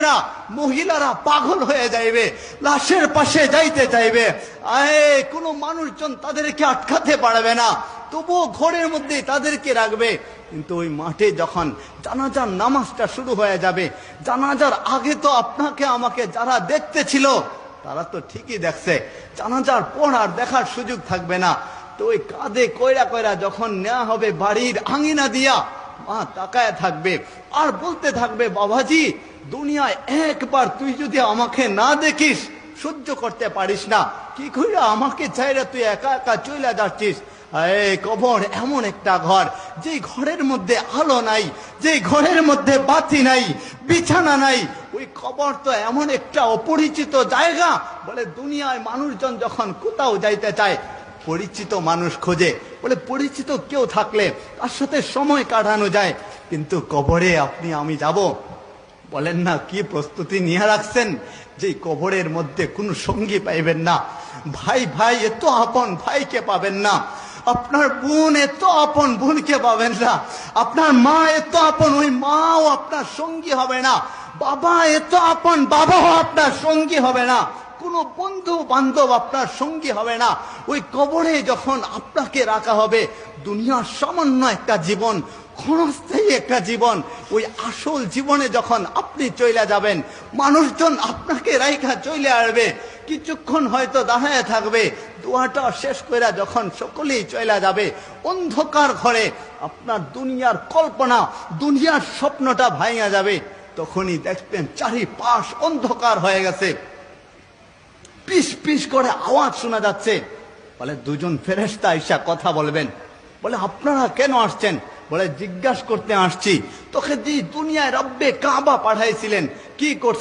না, মহিলারা পাগল হয়ে যাইবে, লাশের পাশে যাইতে চাইবে, কোনো মানুষজন তাদেরকে আটকাতে পারবে না, তবুও ঘরের মধ্যে তাদেরকে রাখবে। কিন্তু ওই মাঠে যখন জানাজার নামাজটা শুরু হয়ে যাবে, জানাজার আগে তো আপনাকে আমাকে যারা দেখতে ছিল তারা তো ঠিকই দেখছে, জানাজার পর আর দেখার সুযোগ থাকবে না। তো ওই কাঁধে কইরা কইরা যখন নেওয়া হবে বাড়ির আঙিনা দিয়া, মা তাকায় থাকবে আর বলতে থাকবে, বাবাজি দুনিয়ায় একবার তুই যদি আমাকে না দেখিস, সহ্য করতে পারিস না, কি কইরা আমাকে চাইরা তুই একা একা চলে যাচ্ছিস। কবর এমন একটা ঘর, যে ঘরের মধ্যে আলো নাই, যে ঘরের মধ্যে বাতি নাই, বিছানা নাই, ওই কবর তো এমন একটা অপরিচিত জায়গা। বলে দুনিয়ায় মানুষজন যখন কোথাও যাইতে চায় পরিচিত মানুষ খোঁজে, বলে পরিচিত কেউ থাকলে তার সাথে সময় কাটানো যায়, কিন্তু কবরে আপনি আমি যাব, বলেন না কি প্রস্তুতি নিয়ে রাখছেন যে কবরের মধ্যে কোনো সঙ্গী পাইবেন না, ভাই ভাই এত আপন ভাইকে পাবেন না, আপনার বোন এত আপন বোনকে পাবেন না, আপনার মা এত আপন ওই মাও আপনার সঙ্গী হবে না, বাবা এত আপন বাবাও আপনার সঙ্গী হবে না, কোনো বন্ধু বান্ধব আপনার সঙ্গী হবে না। ওই কবরে যখন আপনাকে রাখা হবে, দুনিয়ার সামান্য একটা জীবন, ক্ষণস্থায়ী একটা জীবন, ওই আসল জীবনে যখন আপনি চলে যাবেন, মানুষজন আপনাকে রাইখা চলে আসবে, কিছুক্ষণ হয়তো দাঁড়ায় থাকবে, দোয়াটা শেষ করে যখন সকলেই চলে যাবে, অন্ধকার ঘরে আপনার দুনিয়ার কল্পনা, দুনিয়ার স্বপ্নটা ভাঙা যাবে, তখনই দেখবেন চারিপাশ অন্ধকার হয়ে গেছে, পিস পিস করে আওয়াজ শোনা যাচ্ছে। বলে দুজন ফেরেশতা আইসা কথা বলবেন। বলে আপনারা কেন আসছেন? বলে জিজ্ঞাসা করতে আসছি তোকে যে দুনিয়ায় রব্বে কাবা পাঠাইছিলেন কি করছে।